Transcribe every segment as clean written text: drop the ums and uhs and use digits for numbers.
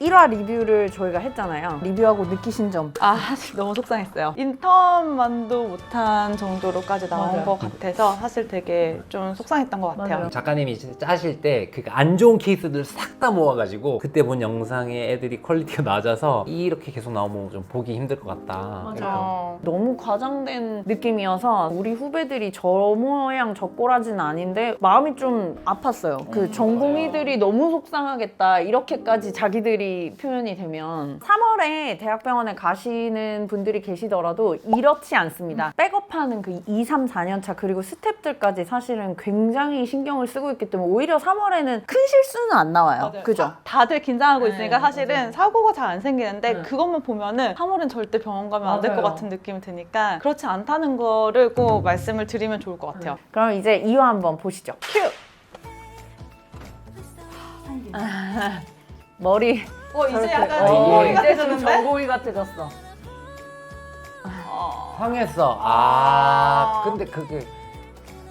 1화 리뷰를 저희가 했잖아요. 리뷰하고 느끼신 점. 사실 너무 속상했어요. 인턴만도 못한 정도로까지 나온 맞아요. 것 같아서 사실 되게 좀 속상했던 것 같아요. 맞아요. 작가님이 짜실 때 그 안 좋은 케이스들 싹 다 모아가지고 그때 본 영상에 애들이 퀄리티가 낮아서 이렇게 계속 나오면 좀 보기 힘들 것 같다. 어. 너무 과장된 느낌이어서 우리 후배들이 저 모양 저 꼬라지는 아닌데 마음이 좀 아팠어요. 그 전공의들이 너무 속상하겠다 이렇게까지 자기들이 표현이 되면 3월에 대학병원에 가시는 분들이 계시더라도 이렇지 않습니다. 백업하는 그 2, 3, 4년 차 그리고 스텝들까지 사실은 굉장히 신경을 쓰고 있기 때문에 오히려 3월에는 큰 실수는 안 나와요. 맞아요. 그죠? 다들 긴장하고 네, 있으니까 사실은 맞아요. 사고가 잘 안 생기는데 네. 그것만 보면은 3월은 절대 병원 가면 안 될 것 맞아요. 같은 느낌이 드니까 그렇지 않다는 거를 꼭 말씀을 드리면 좋을 것 같아요. 그럼 이제 2화 한번 보시죠. 큐! 머리 이제 약간 어, 정보이 이제 좀 같아졌는데? 정보이 같아졌어. 황했어. 근데 그게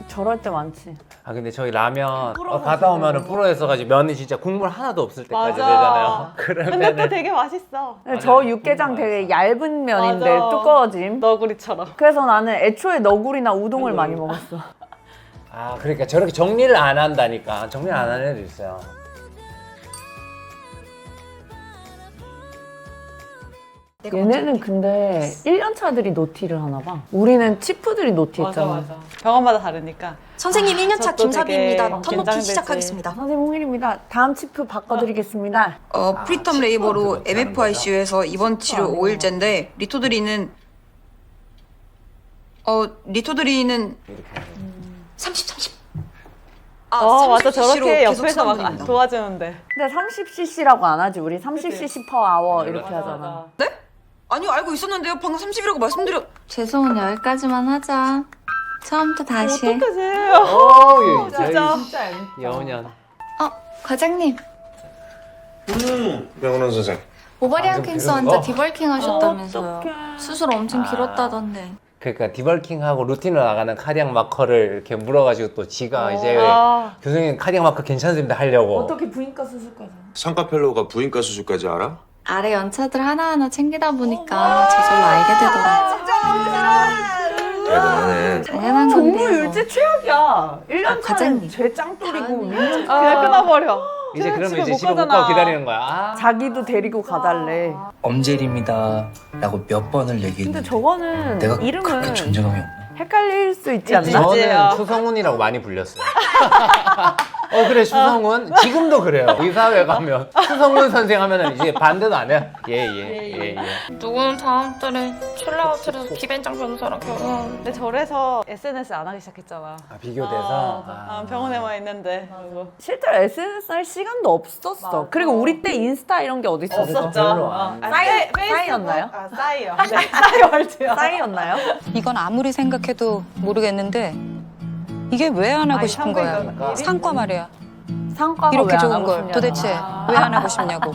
저럴 때 많지. 근데 저희 라면 불어 가다 오면은 가지고. 불어있어가지고 면이 진짜 국물 하나도 없을 때까지 맞아. 되잖아요. 근데 또 그러면은 되게 맛있어. 저 육개장 되게 얇은 면인데 맞아. 두꺼워짐. 너구리처럼. 그래서 나는 애초에 너구리나 우동을 많이 먹었어. 그러니까 저렇게 정리를 안 한다니까. 정리를 안 하는 애도 있어요. 얘네는 근데 1년 차들이 노티를 하나 봐. 우리는 치프들이 노티 했잖아. 병원마다 다르니까. 선생님 1년차 저도 김사비입니다. 되게 턴노티 긴장되지. 시작하겠습니다. 선생님 홍일입니다. 다음 치프 바꿔드리겠습니다. 프리텀 레이버로 그렇게 하는 MFICU에서 입원 치료 아니에요. 5일째인데 리토드리는 리토드리는 30. 맞아. 30cc 로 저렇게 계속 옆에서 막 수감됩니다. 도와주는데. 근데 30cc라고 안 하지. 우리 30cc per hour 이렇게 하잖아. 네? 아니요, 알고 있었는데요. 방금 30이라고 말씀드려. 죄송은 여기까지만 하자. 처음부터 다시 해. 어떡하지? 진짜. 진짜. 여운현. 과장님, 명훈 선생. 오바리안 좀 캔서 들은 환자 거? 디벌킹 하셨다면서요. 수술 엄청 아. 길었다던데. 그러니까 디벌킹하고 루틴으로 나가는 카디악 마커를 이렇게 물어가지고 또 지가 이제 교수님 카디악 마커 괜찮습니다 하려고. 어떻게 부인과 수술까지? 상과펠로우가 부인과 수술까지 알아? 아래 연차들 하나하나 챙기다 보니까 저절로 알게 되더라. 대단하네. 당연한 정부 건데요. 일제 최악이야. 1년 차는 과장님. 죄 짱돌이고 그냥 끊어버려. 이제 그러면 집에 이제 못 집에 못 가잖아. 가고 기다리는 거야. 자기도 데리고 가달래. 엄젤입니다 라고 몇 번을 근데 얘기했는데 저거는 내가 이름은 그렇게 존재감이 없나? 헷갈릴 수 있지 있지. 않나? 맞아요. 저는 추성훈이라고 많이 불렸어요. 그래 추성훈 지금도 그래요. 의사회 가면 추성훈 선생 하면은 이제 반대도 안 해요. 예. 누구는 다음 달에 첼라호텔에서 김앤장 변호사랑 결혼. 근데 저래서 SNS 안 하기 시작했잖아. 비교돼서. 병원에만 있는데. 그리고. 실제로 SNS 할 시간도 없었어. 맞아. 그리고 우리 때 인스타 이런 게 어디 있었어? 별로 싸이였나요? 싸이요. 네, 싸이 월드요. 싸이였나요? 이건 아무리 생각해도 모르겠는데 이게 왜 안 하고 싶은 거야? 상과 말이야. 상과가 이렇게 왜안 좋은 하고 걸 싶냐고. 도대체 왜 안 하고 싶냐고.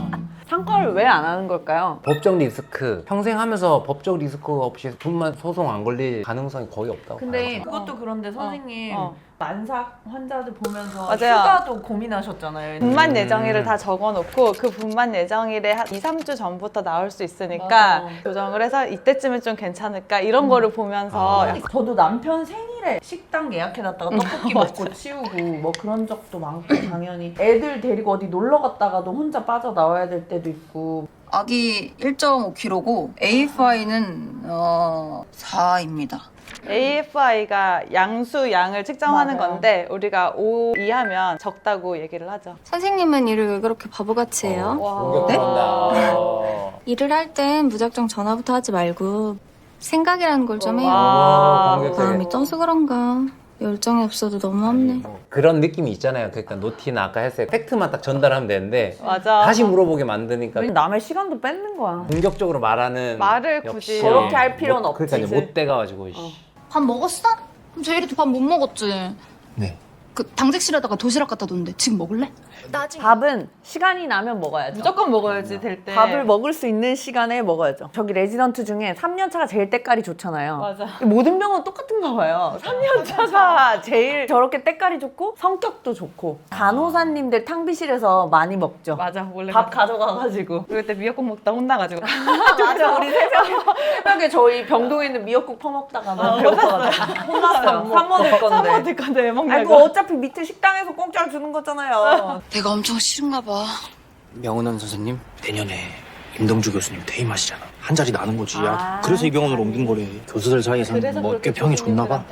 상과를 왜 안 하는 걸까요? 법적 리스크 평생 하면서 법적 리스크 없이 분만 소송 안 걸릴 가능성이 거의 없다고 근데 봐요. 그것도 그런데 선생님 만삭 환자들 보면서 맞아요. 휴가도 고민하셨잖아요. 분만 예정일을 다 적어놓고 그 분만 예정일에 한 2, 3주 전부터 나올 수 있으니까 맞아. 조정을 해서 이때쯤은 좀 괜찮을까 이런 거를 보면서 저도 남편 생일에 식당 예약해놨다가 떡볶이 먹고 치우고 뭐 그런 적도 많고 당연히 애들 데리고 어디 놀러 갔다가도 혼자 빠져나와야 될 때도 있고 아기 1.5kg고 AFI는 4입니다. AFI가 양수 양을 측정하는 맞아요. 건데 우리가 5 이하면 적다고 얘기를 하죠. 선생님은 일을 왜 그렇게 바보같이 해요? 공격 네? 들어간다. 일을 할 땐 무작정 전화부터 하지 말고 생각이라는 걸 좀 해요. 공격 마음이 떠서 그런가. 열정이 없어도 너무 없네. 그런 느낌이 있잖아요. 그러니까 노티나 아까 했어요. 팩트만 딱 전달하면 되는데 맞아. 다시 물어보게 만드니까 남의 시간도 뺏는 거야. 공격적으로 말하는 말을 역시 굳이 저렇게 할 필요는 그러니까 없지. 이제 못 돼가지고 밥 먹었어? 그럼 제일이도 밥 못 먹었지. 네. 그 당직실에다가 도시락 갖다 뒀는데 지금 먹을래? 나중에. 밥은 시간이 나면 먹어야죠. 무조건 먹어야지 될 때. 밥을 먹을 수 있는 시간에 먹어야죠. 저기 레지던트 중에 3년차가 제일 때깔이 좋잖아요. 맞아. 모든 병원 똑같은가 봐요. 3년차가 제일 저렇게 때깔이 좋고 성격도 좋고 간호사님들 탕비실에서 많이 먹죠. 맞아. 원래 밥 가져가가지고. 그럴 때 미역국 먹다 혼나가지고. 맞아, 우리 새벽에 저희 병동에 있는 미역국 퍼먹다가 너무 배고파가지고 혼났어요. 3번 건데. 어떨 건데 왜 먹냐고. 아이고 어차피 밑에 식당에서 공짜로 주는 거잖아요. 내가 엄청 싫은가 봐. 명은원 선생님 내년에 임동주 교수님 퇴임하시잖아. 한 자리 나는 거지. 그래서 이 병원으로 옮긴 거래. 교수들 사이에서는 뭐 꽤 평이 좋나 봐.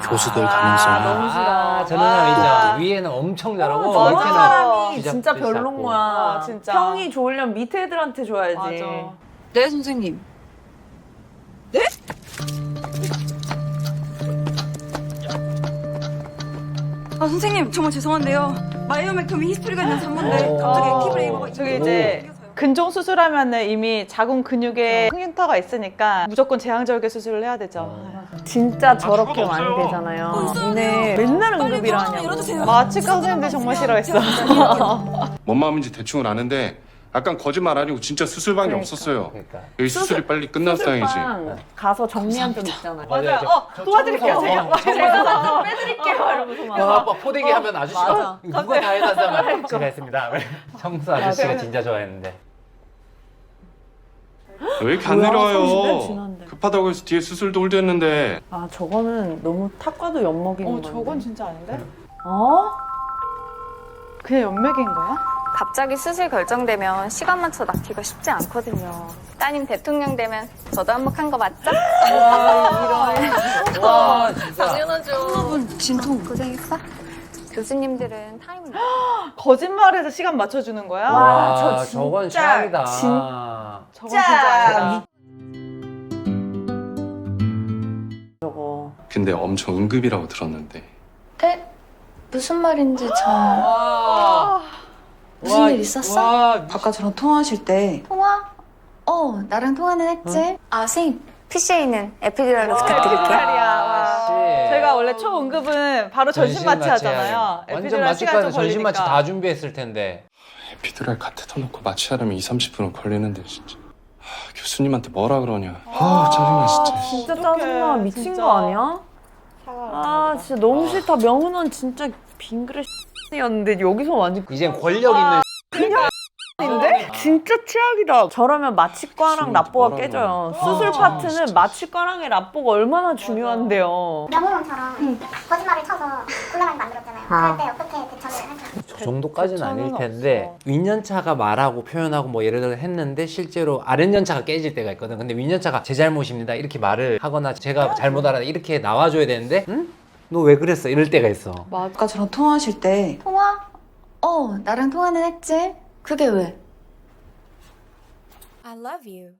교수들 가능성이. 너무 싫어. 저 누나 있죠. 위에는 엄청 잘하고 저 밑에는 사람이 쥐잡듯이 진짜 별론 잡고. 거야. 진짜. 평이 좋으려면 밑에 애들한테 줘야지. 맞아. 네, 선생님. 네? 아, 선생님, 정말 죄송한데요. 마이오메토미 히스토리가 있는 산모인데 갑자기 티브레이버가 저기 이제 근종 수술하면은 이미 자궁 근육에 흉터가 있으니까 무조건 제왕절개 수술을 해야 되죠. 진짜 저렇게 많이 되잖아요. 근데 맨날 응급이라 하냐고. 마취과 선생님들 정말 싫어했어. 뭔 마음인지 대충은 아는데 약간 거짓말 아니고 진짜 수술방이 없었어요. 그러니까. 여기 수술이 빨리 끝나서 다행이지. 수술방 가서 정리한 적 있잖아요. 맞아요. 도와드릴게요. 제가. 제가 빼드릴게요. 이러면서 막. 아빠 포대기 하면 아저씨가 맞아. 이거 누가 다 해놨잖아. 제가 했습니다. 청소 아저씨가 진짜 좋아했는데. 왜 이렇게 안 뭐야, 30년 내려와요? 지났는데. 급하다고 해서 뒤에 수술도 홀드했는데. 아 저거는 너무 탁과도 엿먹이는 건데. 저건 진짜 아닌데? 어? 그냥 연맥인 거야? 갑자기 수술 결정되면 시간 맞춰 낳기가 쉽지 않거든요. 따님 대통령 되면 저도 한몫한 거 맞죠? 와 진짜. 당연하죠. 진통 고생했어? 교수님들은 타임을 거짓말해서 시간 맞춰주는 거야? 와, 저 저 저건 진짜, 최악이다. 저건 진짜 아니다. 저거. 근데 엄청 응급이라고 들었는데. 네? 무슨 말인지 전 무슨 일 있었어? 아까 저랑 통화하실 때 통화? 나랑 통화는 했지. 아 선생님 PCA는 에피듀랄로 부탁드릴게요. 와. 씨. 저희가 원래 초응급은 바로 전신 마취 하잖아요. 완전 에피듀랄 시간 좀 마취까지 전신 마취 걸리니까. 다 준비했을 텐데. 에피드랄 카테터 넣고 마취하려면 30분은 걸리는데 진짜. 교수님한테 뭐라 그러냐. 짜증나 진짜. 진짜 어떡해, 짜증나. 미친 진짜. 거 아니야? 아 진짜 너무 싫다. 명은원 진짜 빙그레 였는데 여기서 완전 이젠 권력 있는 인데? 진짜 최악이다. 저러면 마취과랑 교수님한테 납보가 뭐라고 깨져요. 수술 파트는 마취과랑의 납보가 얼마나 중요한데요. 명훈원처럼 거짓말을 쳐서 곤란하게 만들었잖아요. 그럴 때 어떻게 대처를 하세요? 저 정도까지는 아닐 대처는 텐데 없어. 윗년차가 말하고 표현하고 뭐 예를 들어 했는데 실제로 아랫년차가 깨질 때가 있거든. 근데 윗년차가 제 잘못입니다 이렇게 말을 하거나 제가 잘못 알아 이렇게 나와줘야 되는데 응? 너 왜 그랬어? 이럴 때가 있어. 아까 저랑 통화하실 때 통화? 나랑 통화는 했지. 그게 왜? I love you.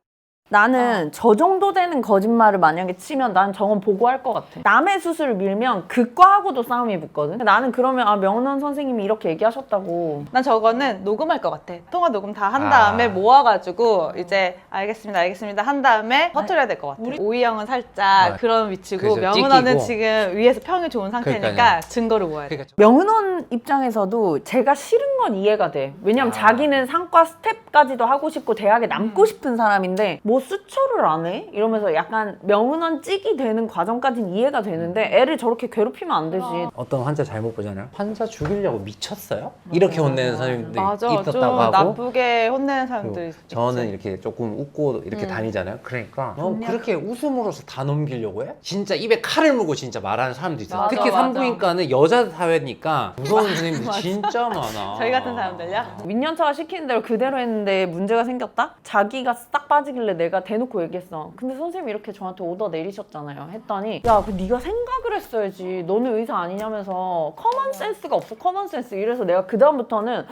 나는 저 정도 되는 거짓말을 만약에 치면 난 저건 보고할 것 같아. 남의 수술을 밀면 그 과하고도 싸움이 붙거든. 나는 그러면 명은원 선생님이 이렇게 얘기하셨다고. 난 저거는 녹음할 것 같아. 통화 녹음 다 한 다음에 모아가지고 이제 알겠습니다 한 다음에 퍼뜨려야 될 것 같아. 오이 형은 살짝 그런 위치고 그래서 명은원은 찍히고. 지금 위에서 평이 좋은 상태니까 그러니까요. 증거를 모아야 돼. 그러니까 명은원 입장에서도 제가 싫은 건 이해가 돼. 왜냐면 자기는 상과 스텝까지도 하고 싶고 대학에 남고 싶은 사람인데 뭐 수초를 안 해? 이러면서 약간 명은원 찍이 되는 과정까지는 이해가 되는데 애를 저렇게 괴롭히면 안 되지. 어떤 환자 잘못 보잖아요. 환자 죽이려고 미쳤어요? 이렇게 혼내는 사람들이 맞아, 좀 있었다고 하고. 나쁘게 혼내는 사람들 그리고 저는 이렇게 조금 웃고 이렇게 다니잖아요. 그러니까 그렇게 웃음으로써 다 넘기려고 해? 진짜 입에 칼을 물고 진짜 말하는 사람도 있어요. 맞아, 특히 맞아. 산부인과는 여자 사회니까 무서운 선생님들 진짜 많아. 저희 같은 사람들요? 민년차가 시키는 대로 그대로 했는데 문제가 생겼다? 자기가 딱 빠지길래 내가 대놓고 얘기했어. 근데 선생님이 이렇게 저한테 오더 내리셨잖아요. 했더니 야, 그 네가 생각을 했어야지. 너는 의사 아니냐면서 커먼 센스가 없어. 커먼 센스. 이래서 내가 그다음부터는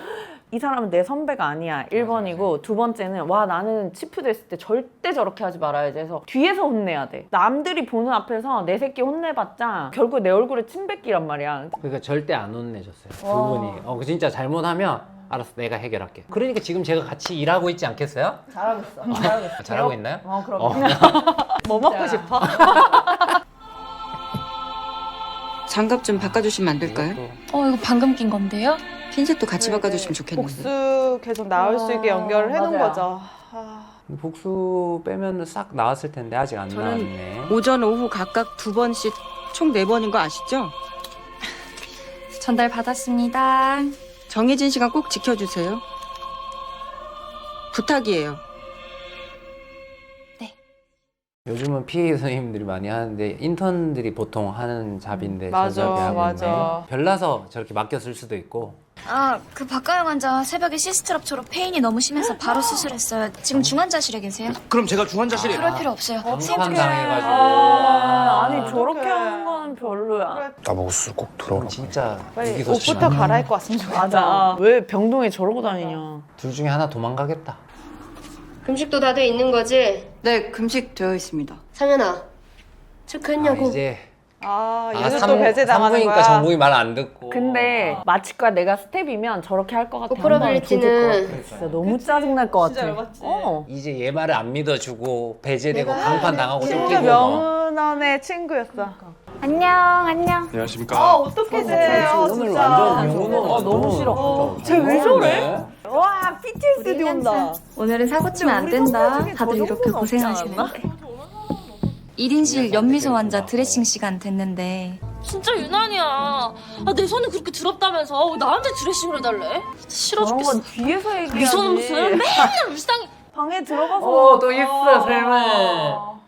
이 사람은 내 선배가 아니야. 1번이고 두 번째는 와 나는 치프 됐을 때 절대 저렇게 하지 말아야지 해서 뒤에서 혼내야 돼. 남들이 보는 앞에서 내 새끼 혼내봤자 결국 내 얼굴에 침 뱉기란 말이야. 그러니까 절대 안 혼내줬어요. 두 분이. 진짜 잘못하면 알았어 내가 해결할게. 그러니까 지금 제가 같이 일하고 있지 않겠어요? 잘하고 있어. 잘하고 있어. 잘하고 있나요? 그럼. 뭐 먹고 싶어? 장갑 좀 바꿔주시면 안 될까요? 이것도. 이거 방금 낀 건데요? 핀셋도 같이 바꿔주시면 좋겠는데. 복수 계속 나올 수 있게 연결을 해놓은 맞아요. 거죠. 복수 빼면 싹 나왔을 텐데 아직 안 저는 나왔네. 오전, 오후 각각 2번씩 총 4번인 거 아시죠? 전달 받았습니다. 정해진 시간 꼭 지켜주세요. 부탁이에요. 요즘은 PA 선생님들이 많이 하는데 인턴들이 보통 하는 잡인데 맞아, 저 잡이 하고 맞아. 있네. 별나서 저렇게 맡겼을 수도 있고. 그 박가영 환자 새벽에 시스트럽처럼 페인이 너무 심해서 바로 수술했어요. 지금 중환자실에 계세요? 그럼 제가 중환자실에 그럴 필요 없어요. 강판 당해가지고. 아니 저렇게 하는 건 별로야. 나보고 수술 꼭 들어오라고. 진짜 빨리 이기서 옷부터 갈아입고 왔으면 좋겠다. 맞아. 왜 병동에 저러고 다니냐. 둘 중에 하나 도망가겠다. 금식도 다 돼 있는 거지? 네, 금식 되어 있습니다. 상현아, 체크했냐고. 이제 얘는 또 배제당하는 산부인과 거야. 전공이 말 안 듣고. 근데 마취과 내가 스텝이면 저렇게 할 것 같아. 오프라 한번 조질 것 빌리지는 같아. 진짜 너무 짜증날 것 진짜 같아. 열받지. 이제 얘 말을 안 믿어주고 배제되고 강판 당하고 진짜 쫓기고. 명은원의 친구였어. 안녕, 안녕. 안녕하십니까. 어떻게 돼요, 오늘 진짜. 완전 명운원. 너무 싫어. 쟤 왜 저래? 와 PTSD 온다. 오늘은 사고 치면 안 된다. 어떻게 다들 저 이렇게 정도는 없지 고생하시는데. 1인실 연미소 환자 드레싱 시간 됐는데. 진짜 유난이야. 내 손이 그렇게 더럽다면서 왜 나한테 드레싱을 해달래? 싫어 저런 죽겠어. 건 뒤에서 얘기하지. 미소는 무슨 맨날 울상이. 방에 들어가서. 또 있어 설마.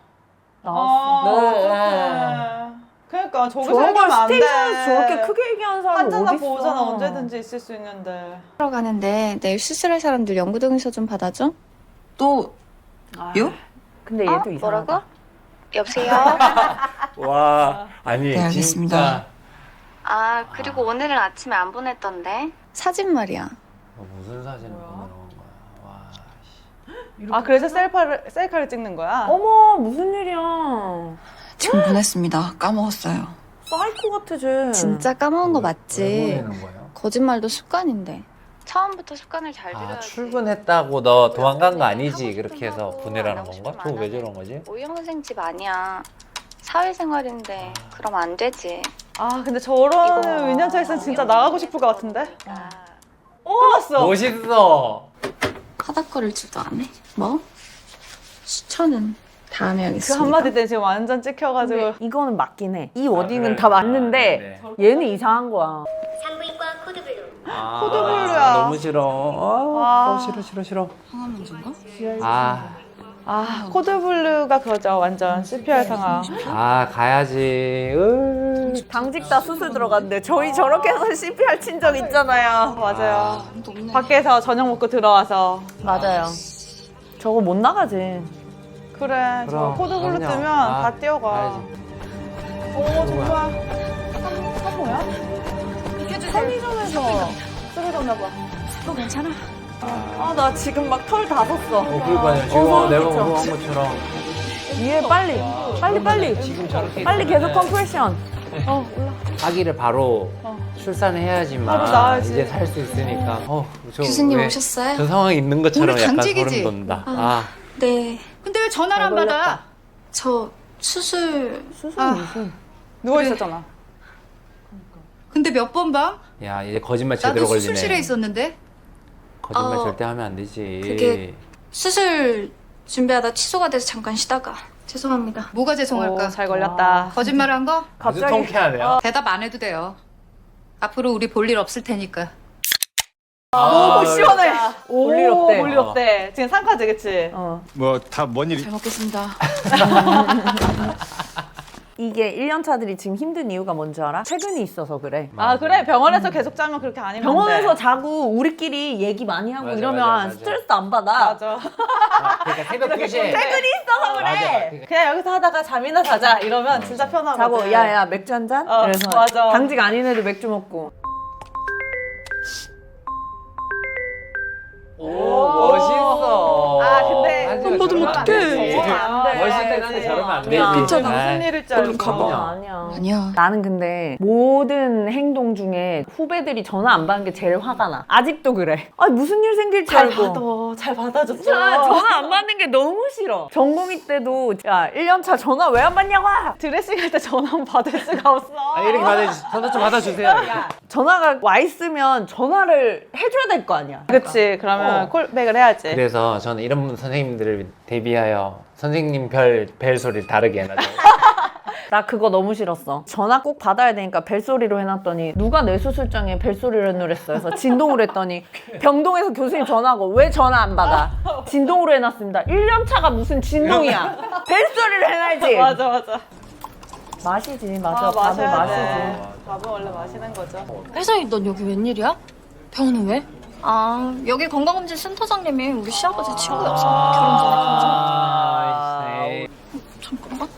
나왔어. 그러니까 저기 저런 걸 살면 안 돼. 스테이션에서 저렇게 크게 얘기하는 사람이 환자나 어디 있어? 보호자나 언제든지 있을 수 있는데. 하러 가는데 내일 수술할 사람들 연구동에서 좀 받아줘. 또 요? 근데 얘도 이상하다. 뭐라고? 여보세요? 와 아니 네, 알겠습니다. 진짜. 그리고 오늘은 아침에 안 보냈던데. 사진 말이야. 무슨 사진을 보내는 거야? 와. 그래서 셀카를 찍는 거야? 어머 무슨 일이야? 지금 보냈습니다. 까먹었어요. 사이코 같아 쟤. 진짜 까먹은 거 왜 맞지? 보내는 거예요? 거짓말도 습관인데. 처음부터 습관을 잘 들여야지. 출근했다고 너 도망간 거 아니지? 그렇게 해서 보내라는 건가? 저 왜 저런 거지? 오영 선생 집 아니야. 사회생활인데 그럼 안 되지. 근데 저런 이거. 위년차 있으면 진짜 나가고 싶을 것 같은데? 끊었어. 멋있어. 하다거릴지도 안 해. 뭐? 수천은 다음에 그 하겠습니다. 한마디 때문에 지금 완전 찍혀가지고. 근데 이거는 맞긴 해. 이 워딩은 그래. 다 맞는데 얘는 이상한 거야. 산부인과 코드블루. 코드블루야. 너무 싫어. 싫어. 항암 문제인가? 코드블루가 그거죠. 완전 CPR 상황. 가야지. 당직 다 수술 들어갔는데 저희 저렇게 해서 CPR 친 적 있잖아요. 맞아요. 밖에서 저녁 먹고 들어와서. 맞아요. 저거 못 나가지. 그래. 저 그럼, 코드블루 그럼요. 뜨면 다 뛰어가. 가야지. 정말. 뭐야? 편의점에서 쓰러졌나 봐. 너 괜찮아? 나 지금 막 털 다 섰어. 그러니까요. 지금 내가 공부한 것처럼. 위에 빨리. 지금 저렇게 빨리 계속 있으면은 컴프레션. 아기를 바로 출산해야지만 바로 나와야지. 이제 살 수 있으니까. 교수님 왜 오셨어요? 저 상황이 있는 것처럼 오늘 약간 당직이지? 소름 돋는다. 네. 근데 왜 전화를 안 받아? 저 수술. 무슨. 누워 있었잖아. 근데 몇 번 봐? 야 이제 거짓말 나도 제대로 걸리네. 수술실에 있었는데. 거짓말 절대 하면 안 되지. 그게- 수술 준비하다 취소가 돼서 잠깐 쉬다가. 죄송합니다. 뭐가 죄송할까? 잘 걸렸다. 거짓말 한 거? 아주 통쾌하네요. 대답 안 해도 돼요. 앞으로 우리 볼 일 없을 테니까. 오, 시원해. 볼일 없대. 볼일 없대. 지금 상카지, 그치? 뭐 다 뭔 일이? 잘 먹겠습니다. 이게 1년 차들이 지금 힘든 이유가 뭔지 알아? 퇴근이 있어서 그래. 그래. 병원에서 계속 자면 그렇게 아니면 병원에서 안 돼. 자고 우리끼리 얘기 많이 하고 맞아, 이러면 맞아. 스트레스 안 받아. 맞아. 그러니까 새벽 2시에 퇴근이 있어서 그래. 맞아. 그냥 여기서 하다가 잠이나 자자 이러면 진짜 편하거든. 자고 야야 맥주 한 잔? 그래서 맞아. 당직 아닌 애들 맥주 먹고. 오 멋있어. 근데 안 받으면 어떡해. 안 돼. 멀스텐한테 저러면 안 되지. 무슨 일일 줄 알고. 아니야. 아니야. 나는 근데 모든 행동 중에 후배들이 전화 안 받는 게 제일 화가 나. 아직도 그래. 아 무슨 일 생길지 알고. 잘 받아줬어. 전화 안 받는 게 너무 싫어. 전공의 때도 야 1년차 전화 왜 안 받냐고. 드레싱할 때 전화 한번 받을 수가 없어. 아, 이렇게 받아주세요. 전화 좀 받아주세요. 전화가 와 있으면 전화를 해줘야 될 거 아니야. 그치. 그러면 콜백을 해야지. 그래서 저는 이런 선생님들을 대비하여 선생님 벨 소리를 다르게 해놔서 나 그거 너무 싫었어. 전화 꼭 받아야 되니까 벨소리로 해놨더니 누가 내 수술장에 벨소리를 해놓으랬어. 그래서 진동을 했더니 병동에서 교수님 전화하고 왜 전화 안 받아? 진동으로 해놨습니다. 1년차가 무슨 진동이야. 벨소리를 해놔야지. 맞아. 마시지. 맞아. 아, 밥을 마셔야 마시지. 돼. 밥은 원래 마시는 거죠. 혜성이 넌 여기 웬일이야? 병원은 왜? 아, 여기 건강검진 센터장님이 우리 시아버지 친구여서 결혼 전에 아, 잠깐만.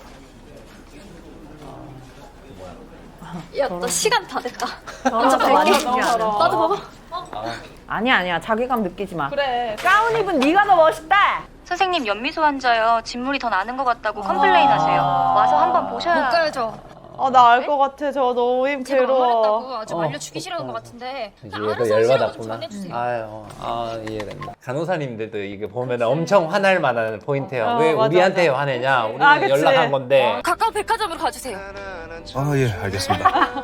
야, 나 시간 다 됐다. 먼저 갈게. 나도 봐봐. 아니야. 자괴감 느끼지 마. 그래. 가운 입은 네가 더 멋있다. 선생님 연미소 환자요. 진물이 더 나는 것 같다고 컴플레인 하세요. 와서 한번 보셔야. 못 가야죠. 나 알 것 같아. 저 너무 제가 안 괴로워. 말했다고 아주 말려 죽이 싫어하는 것 같은데. 얘도 열받았구나. 아유, 이해된다. 간호사님들도 이게 보면 엄청 화날 만한 포인트예요. 왜 맞아, 우리한테 화내냐? 우리는 그치. 연락한 건데. 가까운 백화점으로 가주세요. 아, 예, 알겠습니다.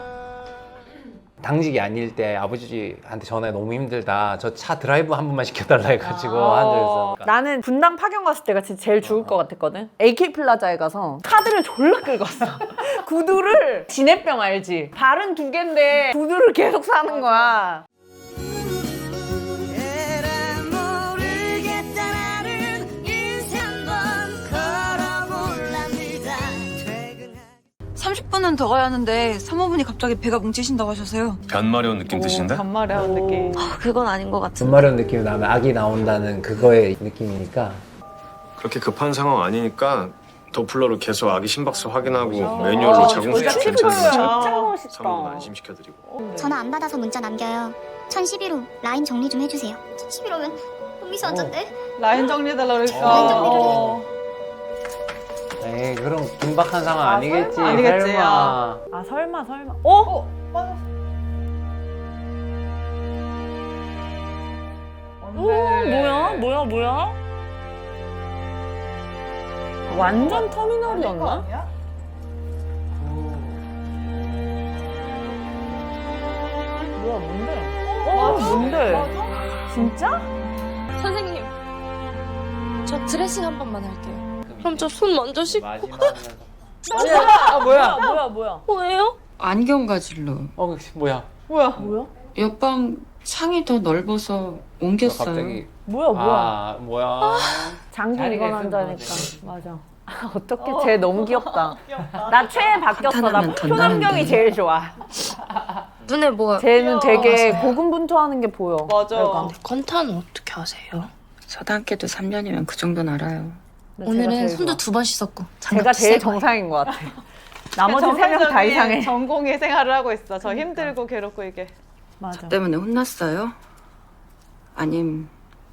당직이 아닐 때 아버지한테 전화가 너무 힘들다. 저 차 드라이브 한 번만 시켜달라 해가지고 한줄서 나는 분당 파견 갔을 때가 진짜 제일 죽을 것 같았거든. AK 플라자에 가서 카드를 졸라 긁었어. 구두를 진해병 알지? 발은 2개인데 구두를 계속 사는 거야. 30분은 더 가야 하는데 사모분이 갑자기 배가 뭉치신다고 하셔서요. 변마려운 느낌 드신데? 간마려운 느낌. 그건 아닌 것 같은데. 분마려운 느낌이 나면 악이 나온다는 그거의 느낌이니까. 그렇게 급한 상황 아니니까 더플러로 계속 아기 심박수 확인하고 매뉴얼로 자궁수치 괜찮은지 진짜 멋있다. 사모분 안심시켜드리고. 전화 안 받아서 문자 남겨요. 1011호 라인 정리 좀 해주세요. 11호면 은미소 환자인데? 라인 정리해달라고 라인 그랬어. 정리를 에이, 그럼 긴박한 상황 아니겠지. 설마 아니겠지. 설마. 아 설마. 어? 뭐야? 완전 터미널이었나? 뭐야 뭔데? 진짜? 선생님, 저 드레싱 한 번만 할게요. 그럼 저 손 먼저 씻고. 뭐야? 뭐예요? 안경 가질러. 뭐야? 뭐야? 옆방 창이 더 넓어서 옮겼어요. 갑자기. 뭐야? 장기 자리가 입원 있으면 환자니까. 맞아. 어떡해, 쟤 너무 귀엽다. 나 최애 바뀌었어. 나 나타나면 더 표남경이 나는데. 제일 좋아. 눈에 뭐 쟤는 되게 고군분투하는 게 보여. 맞아. 얘가. 건탄은 어떻게 하세요? 서당께도 3년이면 그 정도는 알아요. 제가 오늘은 제일 손도 좋아. 2번 씻었고. 제가 제일 정상인 것 같아. 나머지 3명 다 이상해. 전공의 생활을 하고 있어. 저 힘들고 괴롭고 이게. 맞아. 때문에 혼났어요? 아님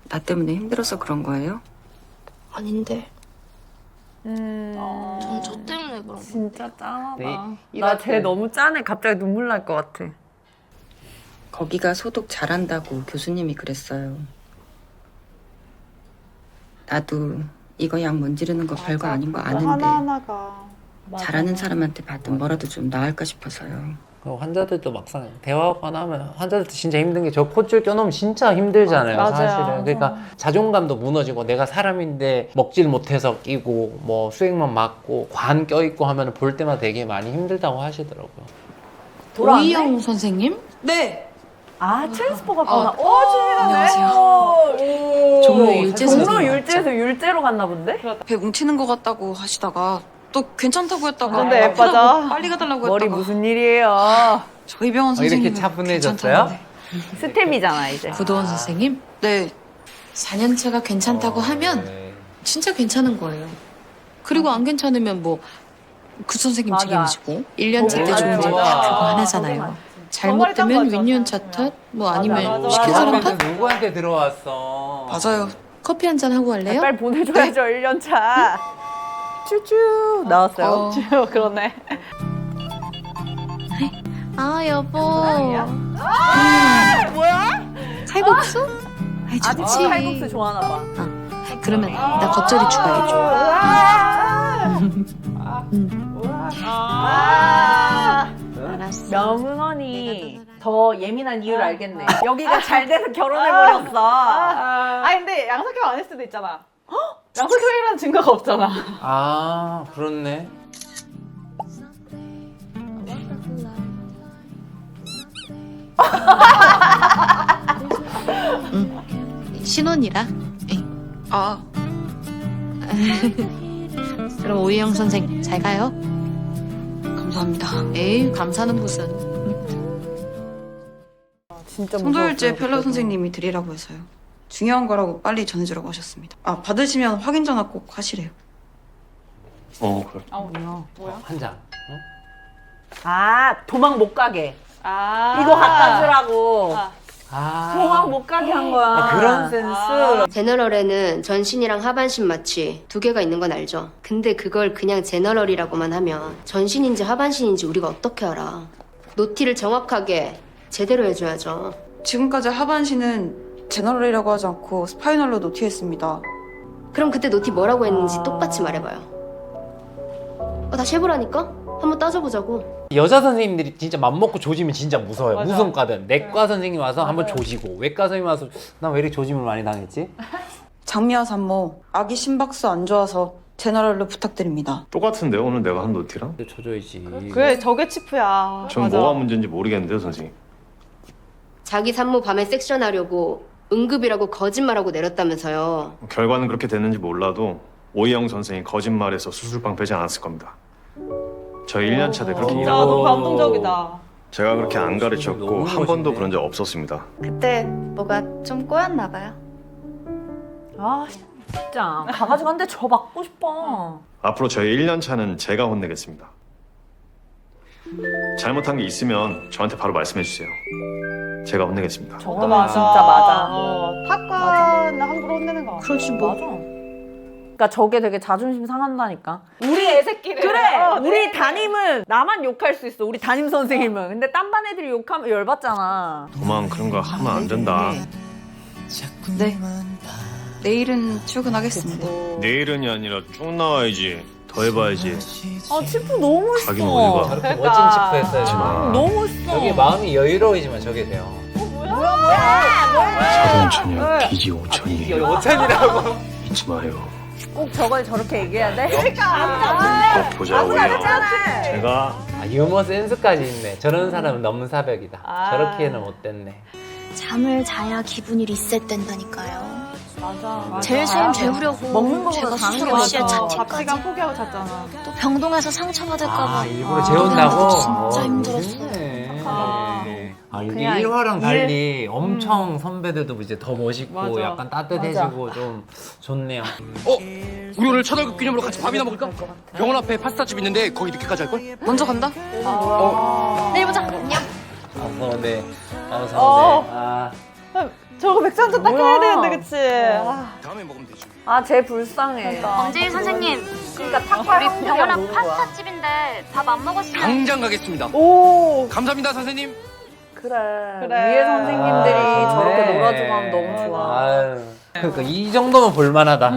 나 때문에 힘들어서 그런 거예요? 아닌데. 전 저 때문에 그런 거. 진짜 짠하다. 네. 나 쟤 너무 짠해. 갑자기 눈물 날 것 같아. 거기가 소독 잘한다고 교수님이 그랬어요. 나도 이거 약 문지르는 거 별거 아닌 거 아는데 하나하나가. 잘하는 사람한테 받으면 뭐라도 좀 나을까 싶어서요. 환자들도 막상 대화하거나 하면 환자들도 진짜 힘든 게 저 콧줄 껴놓으면 진짜 힘들잖아요. 맞아요. 사실은. 그러니까 자존감도 무너지고 내가 사람인데 먹질 못해서 끼고 뭐 수액만 맞고 관 껴있고 하면 볼 때마다 되게 많이 힘들다고 하시더라고요. 오이영 선생님? 네. 아, 트랜스포 갔구나. 안녕하세요. 종로 율제 종로 선생님 율제에서 율제로 갔나 본데? 배 뭉치는 것 같다고 하시다가 또 괜찮다고 했다가 근데 예뻐져. 빨리 가달라고 머리 했다가 무슨 일이에요? 저희 병원 선생님 이렇게 차분해졌어요? 스텝이잖아, 이제. 구도원 선생님? 네. 4년차가 괜찮다고 하면 네. 진짜 괜찮은 거예요. 그리고 안 괜찮으면 뭐 그 선생님 맞아. 책임지고 1년차 때 맞아요. 좋은 게 좋아. 그거 하나잖아요. 잘못되면 윗년차 탓? 뭐 아니면 맞아. 시킨 사람 탓? 누구한테 들어왔어? 맞아요. 커피 한잔 하고 할래요? 빨리 보내줘야죠, 1년 차. 쭈쭈 나왔어요. 그러네. 아 여보. 뭐야? 칼국수? 아이 아직도 좋지. 칼국수 좋아하나 봐. 그러면 나 겉절이 추가해줘. 알았어. 명은원이 더 예민한 이유를 알겠네. 여기가 잘 돼서 결혼해버렸어. 근데 양석형 아닐 수도 있잖아. 양석형이라는 증거가 없잖아. 아 그렇네. 신혼이라. 아. 그럼 오희영 선생 잘 가요. 감사합니다. 에이 감사는 무슨. 진짜 송도일제 무서웠어요, 펠로 그때도. 선생님이 드리라고 해서요. 중요한 거라고 빨리 전해주라고 하셨습니다. 아, 받으시면 확인 전화 꼭 하시래요. 그래. 뭐야? 한 장. 아 도망 못 가게. 아. 이거 갖다 주라고. 아. 도망 못 가게 한 거야. 아, 그런 센스. 제너럴에는 전신이랑 하반신 마취 두 개가 있는 건 알죠? 근데 그걸 그냥 제너럴이라고만 하면 전신인지 하반신인지 우리가 어떻게 알아? 노티를 정확하게 제대로 해줘야죠. 지금까지 하반신은 제너럴이라고 하지 않고 스파이널로 노티했습니다. 그럼 그때 노티 뭐라고 했는지 똑같이 말해봐요. 다시 해보라니까? 한번 따져보자고. 여자 선생님들이 진짜 맘먹고 조지면 진짜 무서워요. 맞아. 무슨 과든. 내과 선생님 와서 한번 조지고 외과 선생님 와서 나 왜 이렇게 조짐을 많이 당했지? 장미와 산모, 아기 심박수 안 좋아서 제너럴로 부탁드립니다. 똑같은데요 오늘 내가 한 노티랑? 조져야지. 그래 저게 치프야. 전 맞아. 뭐가 문제인지 모르겠는데요 선생님. 자기 산모 밤에 섹션 하려고 응급이라고 거짓말하고 내렸다면서요. 결과는 그렇게 됐는지 몰라도 오희영 선생이 거짓말해서 수술방 빼지 않았을 겁니다. 저 1년차 때 그렇게 진짜 일하고 너무 감동적이다. 제가 그렇게 안 가르쳤고 너무 한 번도 멋있네. 그런 적 없었습니다. 그때 뭐가 좀 꼬였나 봐요. 아 진짜 가가지고 한 대 저 맞고 싶어. 앞으로 저희 1년차는 제가 혼내겠습니다. 잘못한 게 있으면 저한테 바로 말씀해 주세요. 제가 혼내겠습니다. 저것도 맞아. 진짜 맞아. 타과는 함부로 혼내는 거 같아. 그렇지 뭐. 맞아. 그러니까 저게 되게 자존심 상한다니까. 우리 애새끼를. 그래. 우리 네. 담임은 나만 욕할 수 있어. 우리 담임 선생님은. 근데 딴 반 애들이 욕하면 열받잖아. 도망 그런 거 하면 안 된다. 네. 내일은 출근하겠습니다. 내일은이 아니라 쭉 나와야지. 더 해봐야지. 아 치프 너무 멋있어. 가긴 어디 가. 저렇게 그러니까. 멋진 치프 했어야지. 너무 멋있어. 저게 마음이 여유로워지면 저게 돼요. 사돈 천년 빚이 5천이 5천이라고. 잊지 마요. 꼭 저걸 저렇게 얘기해야 돼? 꼭 보자 오희영. 제가 아, 유머 센스까지 있네. 저런 사람은 너무 사벽이다. 저렇게는 못 됐네. 잠을 자야 기분이 리셋된다니까요. 맞아. 제일 수임 재우려고 먹는 거보다 제가 자는 수술 게 없이 맞아. 자취까지 잡시간 포기하고 잤잖아. 또 병동에서 상처받을까봐 아 일부러 재운다고? 진짜 힘들었어요. 네. 아 이게 그냥 1화랑 달리 엄청 선배들도 이제 더 멋있고 맞아. 약간 따뜻해지고 좀 좋네요. 우리 오늘 첫월급 기념으로 같이 밥이나 먹을까? 병원 앞에 파스타집 있는데 거기 늦게까지 할걸? 먼저 간다. 내일 보자. 안녕. 아 서운해. 아 어. 서운해. 아 저거 맥주 한잔 딱 해야 되는데 그치? 아. 다음에 먹으면 되지. 아쟤 불쌍해. 범재일 선생님. 그러니까 탁발 우리 병원 앞 파스타집인데 밥 안 먹었으면. 당장 가겠습니다. 오. 감사합니다 선생님. 그래. 그래. 위에 선생님들이 아, 저렇게 좋네. 놀아주고 하면 너무 좋아. 아유. 그러니까 이 정도면 볼만하다.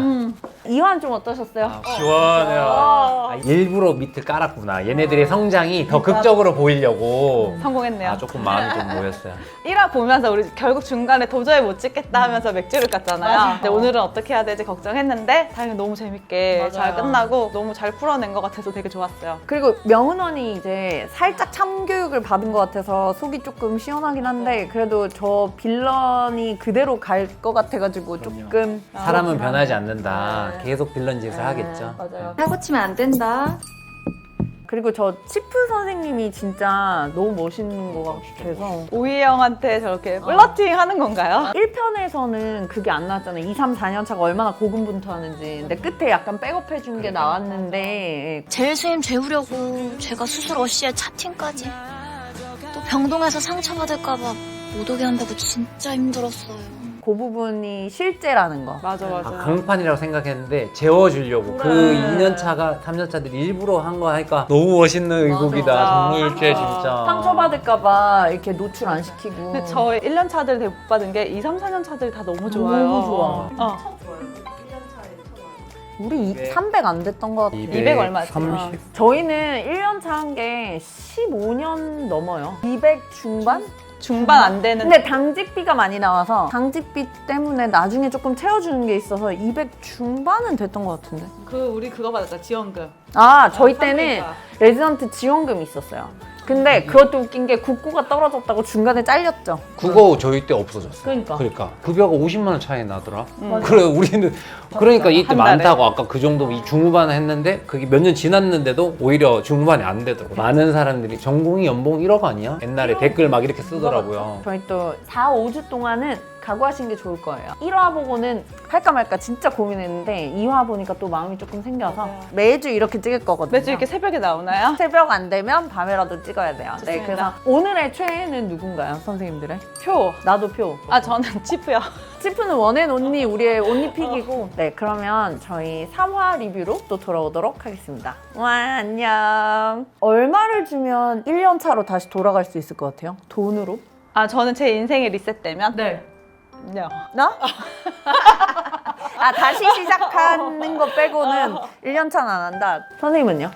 이완 좀 어떠셨어요? 시원해요. 어. 아, 일부러 밑을 깔았구나. 얘네들의 성장이 더 극적으로 보이려고. 성공했네요. 아 조금 마음이 좀 모였어요. 1화 보면서 우리 결국 중간에 도저히 못 찍겠다 하면서 맥주를 깠잖아요. 근데 오늘은 어떻게 해야 될지 걱정했는데 다행히 너무 재밌게 잘 끝나고 너무 잘 풀어낸 것 같아서 되게 좋았어요. 그리고 명은원이 이제 살짝 참교육을 받은 것 같아서 속이 조금 시원하긴 한데 그래도 저 빌런이 그대로 갈 것 같아가지고 조금 사람은 변하지 않는다. 계속 빌런 짓을 하겠죠. 맞아요. 사고 치면 안 된다. 그리고 저 치프 선생님이 진짜 너무 멋있는 것 같아서 오희영한테 저렇게 플러팅 하는 건가요? 1편에서는 그게 안 나왔잖아요. 2, 3, 4년 차가 얼마나 고군분투하는지. 근데 끝에 약간 백업해준 게 나왔는데 제일 수임 재우려고 제가 수술 어시에 차팅까지. 또 병동에서 상처받을까봐 못 오게 한다고 진짜 힘들었어요. 그 부분이 실제라는 거. 맞아. 강판이라고 생각했는데 재워주려고 그 2년차가 3년차들이 일부러 한 거 하니까 너무 멋있는 의국이다. 정일제 진짜. 상처받을까봐 이렇게 노출 안 시키고. 근데 저희 1년 차들 되게 못 받은 게 2, 3, 4년 차들이 다 너무 좋아요. 너무 좋아. 우리 300 안 됐던 것 같아요. 200 얼마지? 30. 저희는 1년 차 한 게 15년 넘어요. 200 중반? 중반 안 되는. 근데 당직비가 많이 나와서 당직비 때문에 나중에 조금 채워주는 게 있어서 200 중반은 됐던 것 같은데. 우리 그거 받았다, 지원금. 아, 저희 때는 사무니까. 레지던트 지원금이 있었어요. 근데 그것도 웃긴 게 국고가 떨어졌다고 중간에 잘렸죠. 그거 저희 때 없어졌어. 그러니까. 급여가 50만 원 차이 나더라. 그래 우리는 그러니까 이때 한 달에. 많다고 아까 그 정도 이 중후반 했는데 그게 몇 년 지났는데도 오히려 중후반이 안 되더라고. 많은 사람들이 전공이 연봉 1억 아니야? 옛날에 댓글 막 이렇게 쓰더라고요. 저희 또 4, 5주 동안은 각오하시는 게 좋을 거예요. 1화 보고는 할까 말까 진짜 고민했는데 2화 보니까 또 마음이 조금 생겨서 매주 이렇게 찍을 거거든요. 매주 이렇게 새벽에 나오나요? 새벽 안 되면 밤에라도 찍어야 돼요. 네, 좋습니다. 그래서 오늘의 최애는 누군가요, 선생님들의? 표. 나도 표. 아, 저는 치프요. 치프는 원앤온리 우리의 온리픽이고 네, 그러면 저희 3화 리뷰로 또 돌아오도록 하겠습니다. 와, 안녕. 얼마를 주면 1년 차로 다시 돌아갈 수 있을 것 같아요? 돈으로? 아, 저는 제 인생이 리셋되면? 네. 나? 아, 다시 시작하는 거 빼고는 1년 차는 안 한다. 선생님은요?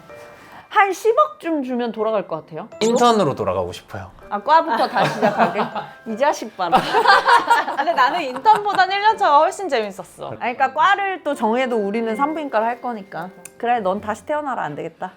한 10억쯤 주면 돌아갈 것 같아요? 인턴으로 돌아가고 싶어요. 아, 과부터 다시 시작하게? 이 자식 봐라. 근데 나는 인턴보단 1년 차가 훨씬 재밌었어. 그러니까 과를 또 정해도 우리는 산부인과를 할 거니까. 그래, 넌 다시 태어나라 안 되겠다.